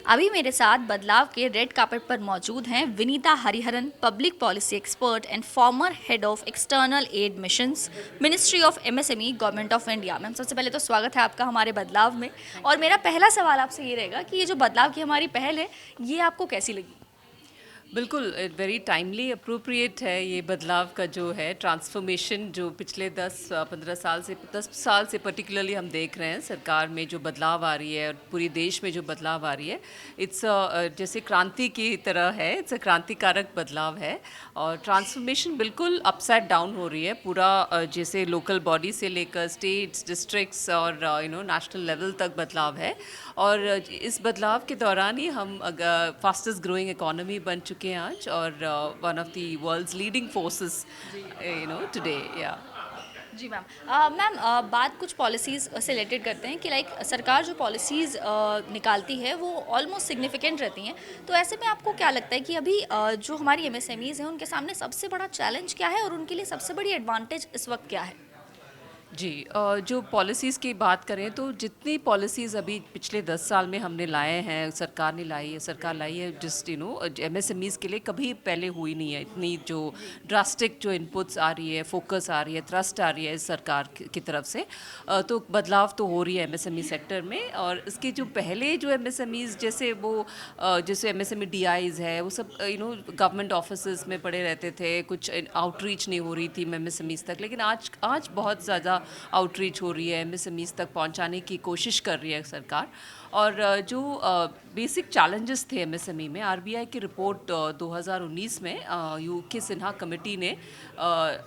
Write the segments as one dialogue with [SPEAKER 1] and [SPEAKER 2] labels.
[SPEAKER 1] अभी मेरे साथ बदलाव के रेड कार्पेट पर मौजूद हैं Vinita Hariharan, public policy expert and former head of external aid missions, ministry of MSME, government of India. Ma'am, सबसे पहले तो स्वागत है आपका हमारे बदलाव में। और मेरा पहला सवाल आपसे ये रहेगा कि ये जो बदलाव की हमारी पहल है, ये आपको कैसी लगी?
[SPEAKER 2] बिल्कुल वेरी टाइमली अप्रोप्रिएट है ये बदलाव का जो है ट्रांसफॉर्मेशन जो पिछले 10 साल से पर्टिकुलरली हम देख रहे हैं सरकार में जो बदलाव आ रही है और पूरी देश में जो बदलाव आ रही है। इट्स जैसे क्रांति की तरह है, इट्स अ क्रांतिकारक बदलाव है। और ट्रांसफॉर्मेशन बिल्कुल अपसाइड डाउन हो रही है पूरा, जैसे लोकल बॉडी से लेकर स्टेट्स, डिस्ट्रिक्ट्स और नेशनल लेवल तक बदलाव है। और इस बदलाव के दौरान ही हम फास्टेस्ट ग्रोइंग इकोनॉमी बन चुके हैं आज, और one of the world's leading forces today. या
[SPEAKER 1] जी मैम। मैम, बात कुछ पॉलिसीज़ से रिलेटेड करते हैं कि लाइक सरकार जो पॉलिसीज़ निकालती है वो ऑलमोस्ट सिग्निफिकेंट रहती हैं। तो ऐसे में आपको क्या लगता है कि अभी जो हमारी एमएसएमईज़ हैं उनके सामने सबसे बड़ा चैलेंज क्या है और उनके लिए सबसे बड़ी एडवांटेज इस वक्त क्या है?
[SPEAKER 2] जी, जो पॉलिसीज़ की बात करें तो जितनी पॉलिसीज़ अभी पिछले 10 साल में हमने लाए हैं, सरकार लाई है, जस्ट एमएसएमईज़ के लिए कभी पहले हुई नहीं है इतनी जो ड्रास्टिक जो इनपुट्स आ रही है, फोकस आ रही है, थ्रस्ट आ रही है इस सरकार की तरफ से। तो बदलाव तो हो रही है एमएसएमई सेक्टर में। और इसके जो पहले जो एमएसएमईज़ जैसे जैसे एमएसएमई डीआईज़ है, वो सब गवर्नमेंट ऑफिस में पड़े रहते थे, कुछ आउटरीच नहीं हो रही थी एमएसएमईज़ तक। लेकिन आज आज बहुत ज़्यादा आउटरीच हो रही है, एमएसएमईज़ तक पहुंचाने की कोशिश कर रही है सरकार। और जो बेसिक चैलेंजेस थे एमएसएमई में, आरबीआई की रिपोर्ट 2019 में यूके सिन्हा कमेटी ने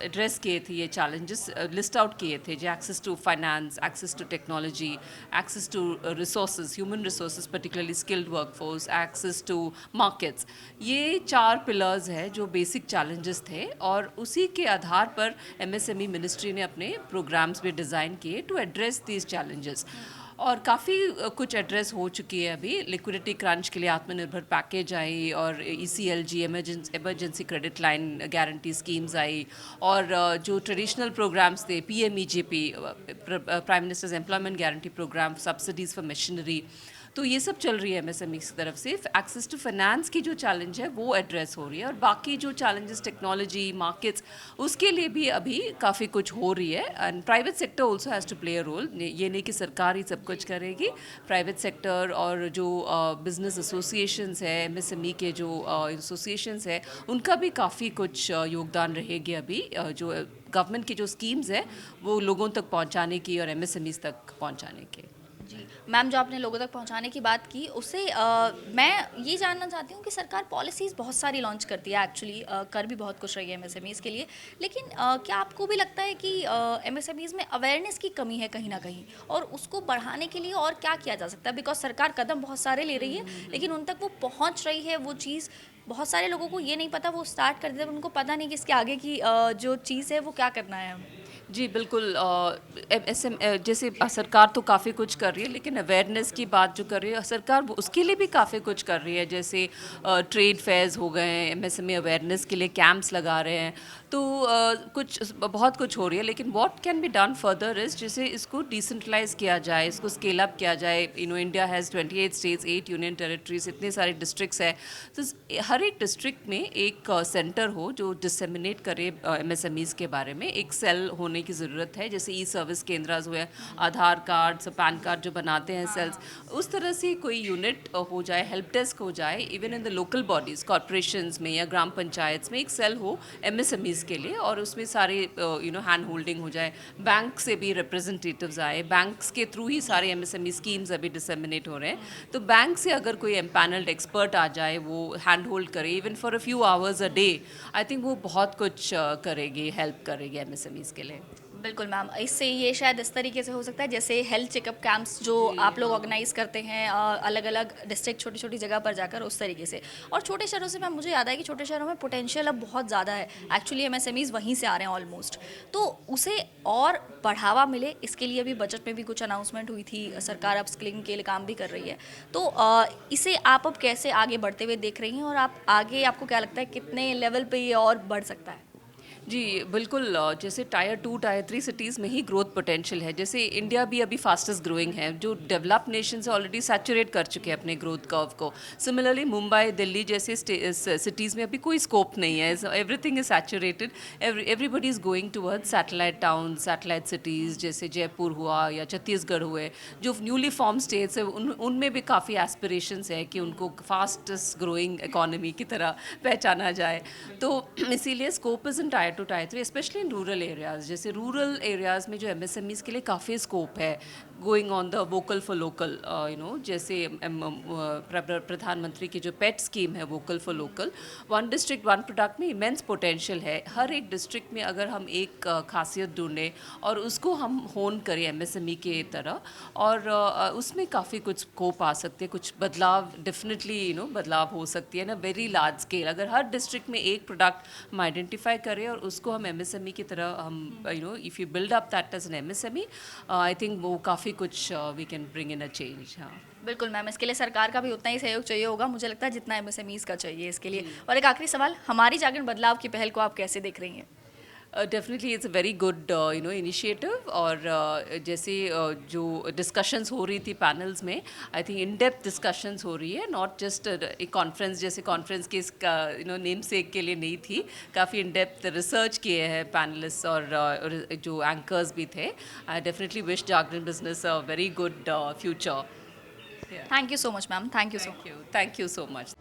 [SPEAKER 2] एड्रेस किए थे, ये चैलेंजेस लिस्ट आउट किए थे, जो access to finance, access to technology, access to resources, human resources particularly skilled workforce, access to markets. ये 4 पिलर्स है जो बेसिक चैलेंजेस थे, और उसी के आधार पर एमएसएमई मिनिस्ट्री ने अपने प्रोग्राम्स भी डिज़ाइन किए टू एड्रेस दीज चैलेंजेस। और काफ़ी कुछ एड्रेस हो चुकी है अभी। लिक्विडिटी क्रंच के लिए आत्मनिर्भर पैकेज आई, और ECLG emergency credit line guarantee schemes आई, और जो ट्रेडिशनल प्रोग्राम्स थे, PMEGP, prime minister's employment guarantee program, subsidies for machinery, तो ये सब चल रही है एमएसएमई की तरफ से। एक्सेस टू फाइनेंस की जो चैलेंज है वो एड्रेस हो रही है, और बाकी जो चैलेंजेस टेक्नोलॉजी, मार्केट्स, उसके लिए भी अभी काफ़ी कुछ हो रही है। And private sector also has to play a role. ये नहीं कि सरकार ही सब कुछ करेगी, प्राइवेट सेक्टर और जो बिजनेस एसोसिएशंस है, एमएसएमई के जो एसोसिएशंस है, उनका भी काफ़ी कुछ योगदान रहेगी अभी, जो गवर्नमेंट की जो स्कीम्स है वो लोगों तक पहुंचाने की और एमएसएमईज तक पहुंचाने की।
[SPEAKER 1] जी मैम, जो आपने लोगों तक पहुंचाने की बात की उससे मैं ये जानना चाहती हूँ कि सरकार पॉलिसीज़ बहुत सारी लॉन्च करती है, एक्चुअली कर भी बहुत कुछ रही है एमएसएमईज़ के लिए। लेकिन क्या आपको भी लगता है कि एमएसएमईज़ में अवेयरनेस की कमी है कहीं ना कहीं, और उसको बढ़ाने के लिए और क्या किया जा सकता है? बिकॉज सरकार कदम बहुत सारे ले रही है, लेकिन उन तक वो पहुँच रही है वो चीज़, बहुत सारे लोगों को ये नहीं पता, वो स्टार्ट कर देते हैं, उनको पता नहीं कि इसके आगे की जो चीज़ है वो क्या करना है हमें।
[SPEAKER 2] जी बिल्कुल। जैसे सरकार तो काफ़ी कुछ कर रही है, लेकिन अवेयरनेस की बात जो कर रही है सरकार, उसके लिए भी काफ़ी कुछ कर रही है। जैसे ट्रेड फेयर्स हो गए हैं, एमएसएमई अवेयरनेस के लिए कैंप्स लगा रहे हैं। तो कुछ बहुत कुछ हो रही है, लेकिन what can be done further is जैसे इसको डिसेंट्रलाइज किया जाए, इसको स्केल अप किया जाए। India has 28 states, 8 union territories, इतने सारे डिस्ट्रिक्ट्स हैं। तो हर एक डिस्ट्रिक्ट में एक सेंटर हो जो डिसमिनेट करे एमएसएमईज़ के बारे में। एक सेल होने की ज़रूरत है, जैसे ई सर्विस केंद्र हुए, आधार कार्ड, पैन कार्ड जो बनाते हैं सेल्स, उस तरह से कोई यूनिट हो जाए, हेल्प डेस्क हो जाए। Even in the local bodies, corporations में या ग्राम पंचायत में एक सेल हो एमएसएमईज़ के लिए, और उसमें सारे हैंड होल्डिंग हो जाए। बैंक से भी रिप्रेजेंटेटिव्स आए, बैंक्स के थ्रू ही सारे एमएसएमई स्कीम्स अभी डिसमिनेट हो रहे हैं। तो बैंक से अगर कोई एम्पैनल्ड एक्सपर्ट आ जाए, वो हैंड होल्ड करे even for a few hours a day, I think वो बहुत कुछ करेगी, हेल्प करेगी एमएसएमईज़ के लिए।
[SPEAKER 1] बिल्कुल मैम, इससे ये शायद इस तरीके से हो सकता है जैसे हेल्थ चेकअप कैंप्स जो
[SPEAKER 2] जी
[SPEAKER 1] आप लोग
[SPEAKER 2] हाँ।
[SPEAKER 1] ऑर्गेनाइज करते हैं अलग अलग डिस्ट्रिक्ट, छोटी छोटी जगह पर जाकर, उस तरीके से। और छोटे शहरों से मैम मुझे याद है कि छोटे शहरों में पोटेंशियल अब बहुत ज़्यादा है, एक्चुअली एमएसएमईज वहीं से आ रहे हैं ऑलमोस्ट। तो उसे और बढ़ावा मिले इसके लिए भी बजट में भी कुछ अनाउंसमेंट हुई थी, सरकार अब स्किलिंग के लिए काम भी कर रही है। तो इसे आप अब कैसे आगे बढ़ते हुए देख रही हैं, और आप आगे आपको क्या लगता है कितने लेवल पे ये और बढ़ सकता है?
[SPEAKER 2] जी, बिल्कुल जैसे टायर 2, टायर 3 सिटीज़ में ही ग्रोथ पोटेंशियल है। जैसे इंडिया भी अभी फास्टेस्ट ग्रोइंग है, जो डेवलप्ड नेशंस है ऑलरेडी सैचुरेट कर चुके हैं अपने ग्रोथ कर्व को। सिमिलरली मुंबई, दिल्ली जैसे सिटीज़ में अभी कोई स्कोप नहीं है, everything is saturated, everybody is going towards satellite town, satellite cities जैसे जयपुर हुआ या छत्तीसगढ़ हुए, जो न्यूली फॉर्म स्टेट्स है उनमें भी काफ़ी एस्पिरेशंस है कि उनको फास्टेस्ट ग्रोइंग इकोनॉमी की तरह पहचाना जाए। तो इसीलिए scope is in tyre 2, tyre 3, specially in rural areas. जैसे रूरल एरियाज़ में जो एमएसएमईज़ के लिए काफ़ी स्कोप है, going on the vocal for local, जैसे प्रधानमंत्री की जो पेट स्कीम है vocal for local, one district one product में इमेंस पोटेंशियल है। हर एक डिस्ट्रिक्ट में अगर हम एक खासियत ढूंढें और उसको हम होन करें एमएसएमई के तरह, और उसमें काफ़ी कुछ स्कोप आ सकते हैं, कुछ बदलाव डेफिनेटली बदलाव हो सकती है ना, वेरी लार्ज स्केल। अगर हर डिस्ट्रिक्ट में एक प्रोडक्ट हम आइडेंटिफाई करें और उसको हम एमएसएमई की तरह हम if you build up that as an MSME, I think वो काफ़ी कुछ we can bring in a change. हाँ,
[SPEAKER 1] बिल्कुल मैम, इसके लिए सरकार का भी उतना ही सहयोग चाहिए होगा मुझे लगता है जितना एमएसएमईज़ का चाहिए इसके लिए। और एक आखिरी सवाल, हमारी जागरण बदलाव की पहल को आप कैसे देख रही हैं?
[SPEAKER 2] Definitely it's a very good initiative. और जैसे जो डिस्कशंस हो रही थी पैनल्स में, I think in depth discussions हो रही है, नॉट जस्ट एक कॉन्फ्रेंस, जैसे कॉन्फ्रेंस के इसका नेम सेक के लिए नहीं थी, काफ़ी इन डेप्थ रिसर्च किए हैं पैनलिस्ट और जो एंकर्स भी थे। I definitely wish Jagran business a very good future.
[SPEAKER 1] Thank you so much ma'am, thank you so much.
[SPEAKER 2] Thank you so much.